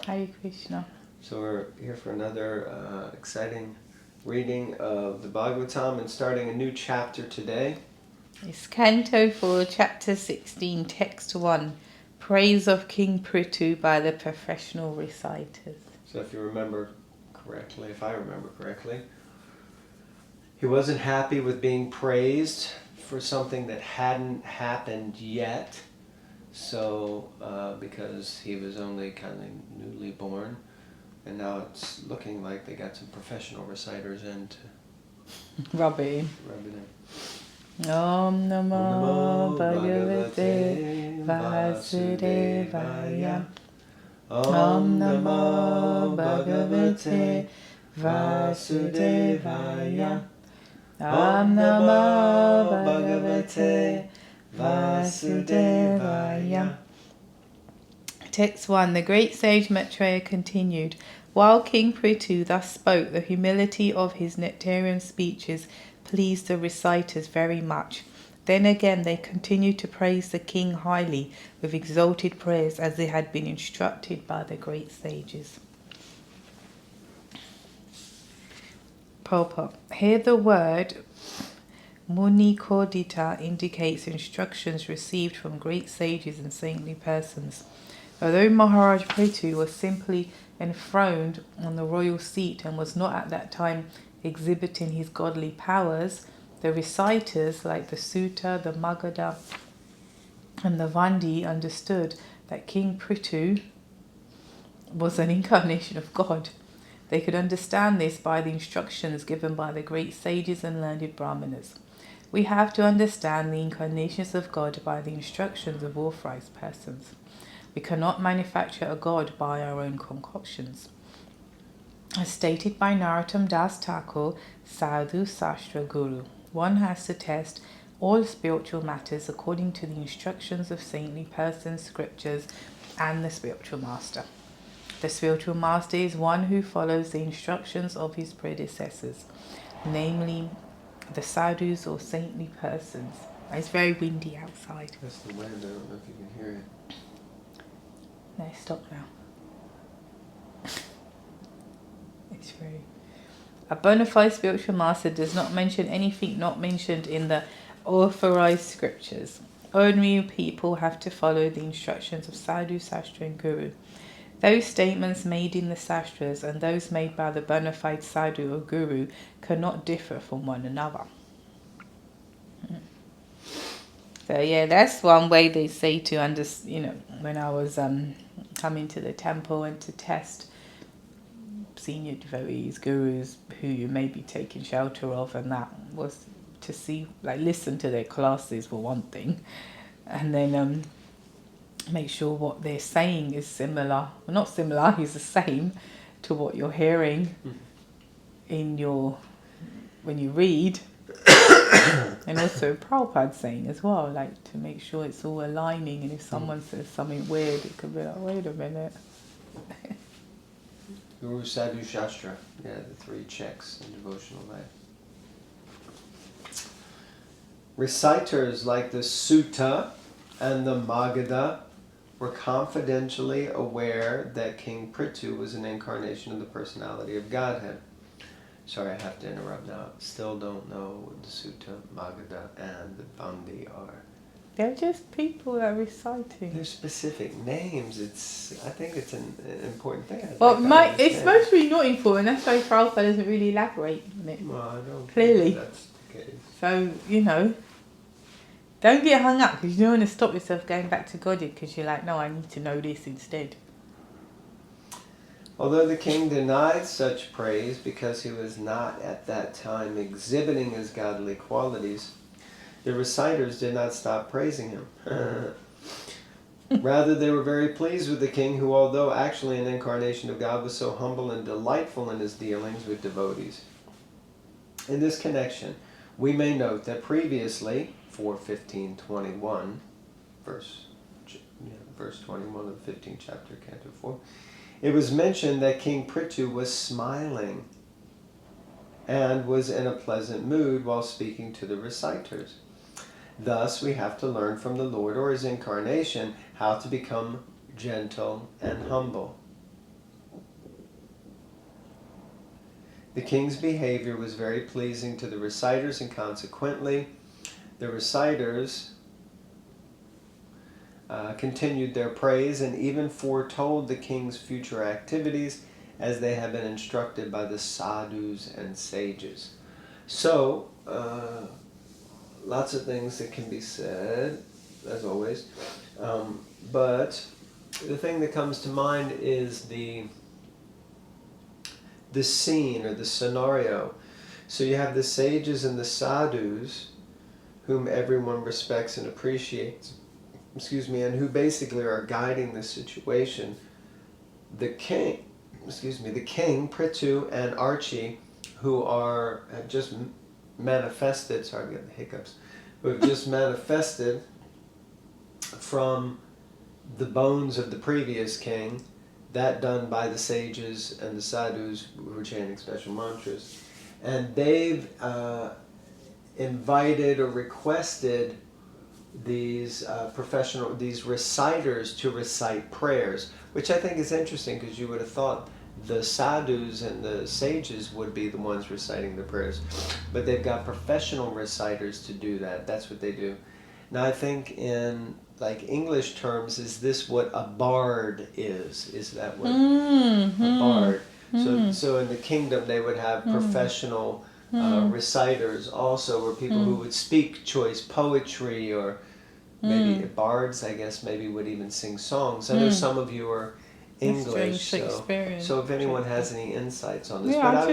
Hare Krishna. So we're here for another exciting reading of the Bhagavatam and starting a new chapter today. It's Canto 4, Chapter 16, Text 1. Praise of King Prithu by the professional reciters. So if you remember correctly, if I remember correctly, he wasn't happy with being praised for something that hadn't happened yet. So because he was only kind of newly born, and now it's looking like they got some professional reciters in to Rub it in. rub it in. Om Namo Bhagavate Vasudevaya. Om Namo Bhagavate Vasudevaya. Om Namo Bhagavate Vasudevaya. Text 1. The great sage Maitreya continued, while King Prithu thus spoke, the humility of his nectarian speeches pleased the reciters very much. Then again they continued to praise the king highly with exalted prayers as they had been instructed by the great sages. Purport. Here the word Muni Kodita indicates instructions received from great sages and saintly persons. Although Maharaj Prithu was simply enthroned on the royal seat and was not at that time exhibiting his godly powers, the reciters like the Sutta, the Magadha and the Vandi understood that King Prithu was an incarnation of God. They could understand this by the instructions given by the great sages and learned brahmanas. We have to understand the incarnations of God by the instructions of authorized persons. We cannot manufacture a God by our own concoctions. As stated by Narottam Das Thakur, Sadhu Sastra Guru, one has to test all spiritual matters according to the instructions of saintly persons, scriptures, and the spiritual master. The spiritual master is one who follows the instructions of his predecessors, namely the sadhus or saintly persons. It's very windy outside. That's the wind, I don't know if you can hear it. No, stop now. It's very... A bona fide spiritual master does not mention anything not mentioned in the authorized scriptures. Ordinary people have to follow the instructions of Sadhu, Sastra and Guru. Those statements made in the Sastras and those made by the bona fide Sadhu or Guru cannot differ from one another. So yeah, that's one way they say to understand, when I was coming to the temple and to test senior devotees, gurus who you may be taking shelter of, and that was to see, listen to their classes for one thing, and then make sure what they're saying is similar, well not similar, is the same to what you're hearing in when you read. And also Prabhupada saying as well, to make sure it's all aligning, and if someone says something weird, it could be like, wait a minute. Guru, Sadhu, Shastra. Yeah, the three checks in devotional life. Reciters like the Sutta and the Magadha were confidentially aware that King Prithu was an incarnation of the personality of Godhead. Sorry, I have to interrupt now. Still don't know what the Sutta, Magadha, and the Bandi are. They're just people that are reciting. They're specific names. I think it's an important thing. It's supposed to be not important. That's why Prabhupada doesn't really elaborate on it. Well, I don't Clearly. think that's the case. So, don't get hung up, because you don't want to stop yourself going back to God, because you're like, no, I need to know this instead. Although the king denied such praise because he was not at that time exhibiting his godly qualities, the reciters did not stop praising him. Rather, they were very pleased with the king, who, although actually an incarnation of God, was so humble and delightful in his dealings with devotees. In this connection, we may note that previously, 4:15:21, verse 21 of the 15th chapter, Canto 4, it was mentioned that King Prithu was smiling and was in a pleasant mood while speaking to the reciters. Thus, we have to learn from the Lord or his incarnation how to become gentle and humble. The king's behavior was very pleasing to the reciters, and consequently, the reciters continued their praise and even foretold the king's future activities as they had been instructed by the sadhus and sages. So, lots of things that can be said, as always, but the thing that comes to mind is the scene or the scenario. So you have the sages and the sadhus, whom everyone respects and appreciates, and who basically are guiding the situation. The king, Prithu and Archie, who have just manifested, sorry, I'm getting the hiccups, who have just manifested from the bones of the previous king, that done by the sages and the sadhus who were chanting special mantras. And they've invited or requested these these reciters to recite prayers, which I think is interesting, because you would have thought the sadhus and the sages would be the ones reciting the prayers. But they've got professional reciters to do that. That's what they do. Now I think in English terms, is this what a bard is? Is that what a bard? So in the kingdom they would have professional reciters also, or people who would speak choice poetry, or maybe bards, I guess, maybe would even sing songs. I know some of you are English, so if anyone has any insights on this. Yeah, but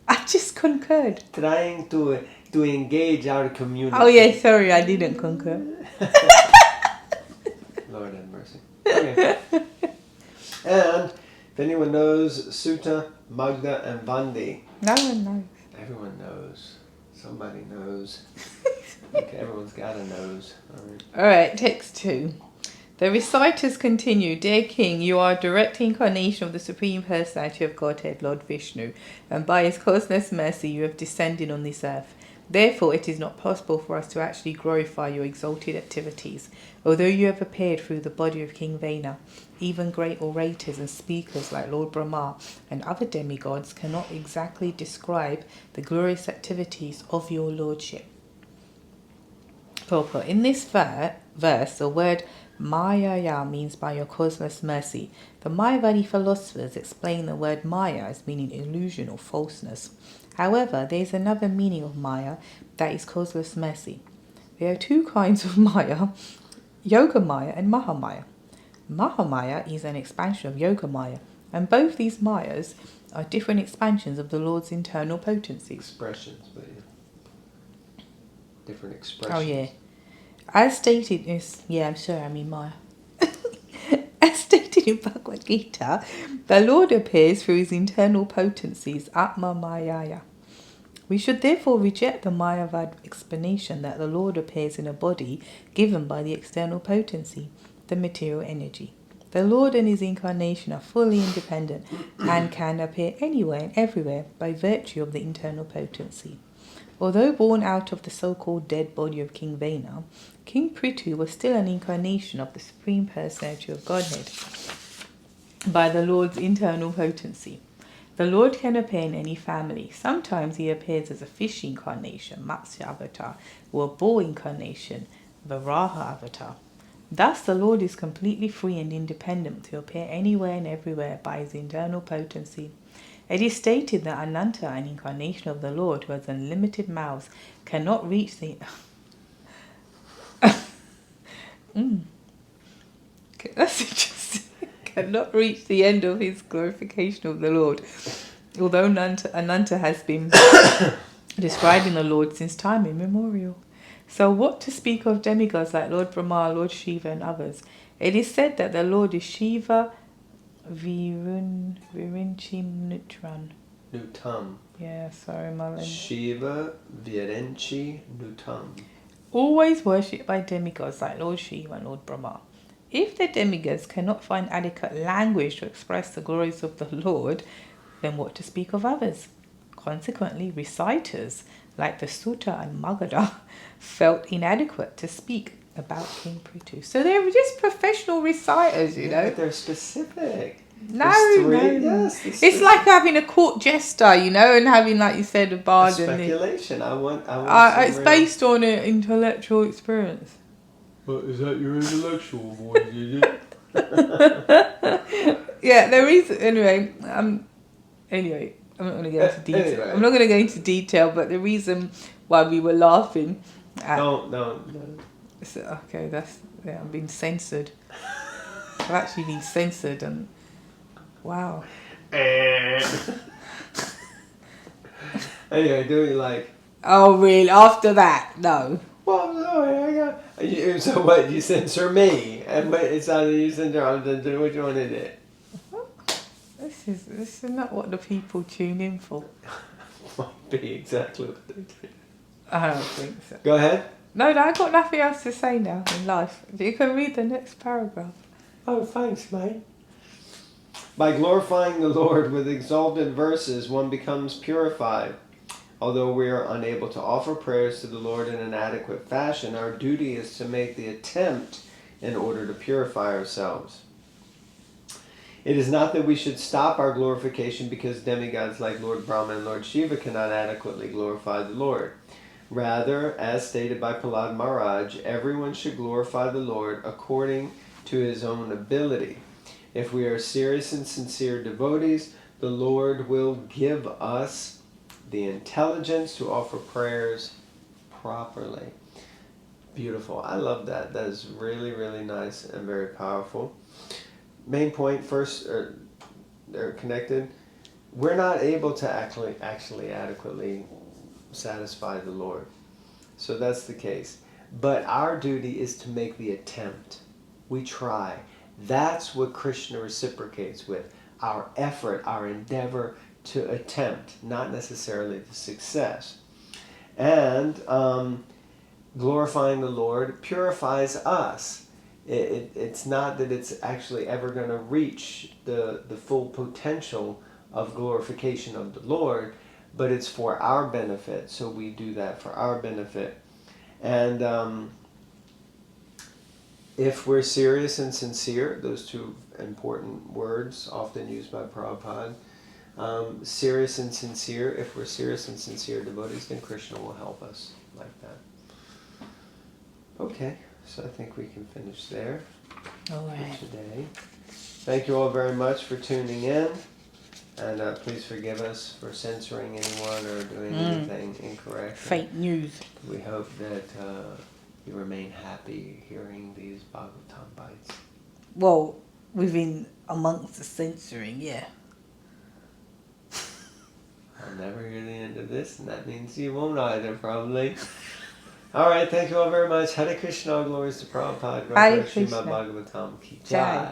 I just concurred. Trying to engage our community. Oh yeah, sorry, I didn't concur. Lord have mercy. Okay. And if anyone knows Sutta, Magda, and Bandi. No one knows. Everyone knows. Somebody knows. Okay, everyone's got a nose. Alright, text 2. The reciters continue, Dear King, you are a direct incarnation of the Supreme Personality of Godhead, Lord Vishnu, and by His causeless mercy you have descended on this earth. Therefore, it is not possible for us to actually glorify your exalted activities. Although you have appeared through the body of King Vena, even great orators and speakers like Lord Brahma and other demigods cannot exactly describe the glorious activities of your lordship. Purport. In this verse, the word Maya means by your causeless mercy. The Mayavadi philosophers explain the word Maya as meaning illusion or falseness. However, there is another meaning of Maya, that is causeless mercy. There are two kinds of Maya, Yoga Maya and Mahamaya. Mahamaya is an expansion of Yoga Maya, and both these Mayas are different expansions of the Lord's internal potency. Expressions, but yeah. Different expressions. Oh yeah. As stated Maya. As stated in Bhagavad Gita, the Lord appears through his internal potencies, Atma Mayaya. We should therefore reject the Mayavad explanation that the Lord appears in a body given by the external potency, the material energy. The Lord and his incarnation are fully independent and can appear anywhere and everywhere by virtue of the internal potency. Although born out of the so-called dead body of King Vena, King Prithu was still an incarnation of the Supreme Personality of Godhead by the Lord's internal potency. The Lord can appear in any family. Sometimes he appears as a fish incarnation, Matsya avatar, or a bull incarnation, Varaha avatar. Thus the Lord is completely free and independent to appear anywhere and everywhere by his internal potency. It is stated that Ananta, an incarnation of the Lord who has unlimited mouths, cannot reach the... That's interesting. Cannot reach the end of his glorification of the Lord. Although Ananta has been describing the Lord since time immemorial. So what to speak of demigods like Lord Brahma, Lord Shiva and others? It is said that the Lord is Shiva Virinchi Nutam. Yeah, sorry, Malin. Shiva Virinchi Nutam. Always worshipped by demigods like Lord Shiva and Lord Brahma. If the demigods cannot find adequate language to express the glories of the Lord, then what to speak of others? Consequently, reciters like the Sutta and Magadha felt inadequate to speak about King Prithu. So they were just professional reciters, you know. But they're specific. No, There's three. no. Yes. It's like having a court jester, you know, and having, like you said, a bard. Speculation. I want It's based on an intellectual experience. But is that your intellectual voice, is it? Yeah, there is. Anyway, I'm not going to go into detail. Anyway. I'm not going to go into detail, but the reason why we were laughing. No. Okay, I'm being censored. I've actually been censored, and wow. Anyway, doing like. Oh, really? After that, no. Well, no, I got. So what? You censor me, and what? It's either you censor. Which one is it? This is not what the people tune in for. Might be exactly what they do. I don't think so. Go ahead. No, I've got nothing else to say now in life. You can read the next paragraph. Oh, thanks, mate. By glorifying the Lord with exalted verses, one becomes purified. Although we are unable to offer prayers to the Lord in an adequate fashion, our duty is to make the attempt in order to purify ourselves. It is not that we should stop our glorification because demigods like Lord Brahma and Lord Shiva cannot adequately glorify the Lord. Rather, as stated by Prahlad Maharaj, everyone should glorify the Lord according to his own ability. If we are serious and sincere devotees, the Lord will give us the intelligence to offer prayers properly. Beautiful. I love that. That is really, really nice and very powerful. Main point first, they're connected. We're not able to actually adequately satisfy the Lord. So that's the case. But our duty is to make the attempt. We try. That's what Krishna reciprocates with. Our effort, our endeavor to attempt, not necessarily the success. And glorifying the Lord purifies us. It's not that it's actually ever going to reach the full potential of glorification of the Lord, but it's for our benefit. So we do that for our benefit. And if we're serious and sincere, those two important words often used by Prabhupada, serious and sincere, if we're serious and sincere devotees, then Krishna will help us like that. Okay, so I think we can finish there All right. for today. Thank you all very much for tuning in, and please forgive us for censoring anyone or doing anything incorrect. Fake news. We hope that you remain happy hearing these Bhagavatam Bites. Well, within amongst the censoring, yeah. I'll never hear the end of this, and that means you won't either, probably. All right, thank you all very much. Hare Krishna, glories to Prabhupada. Hare Srimad Krishna. Bhagavatam Ki Jai. Jai.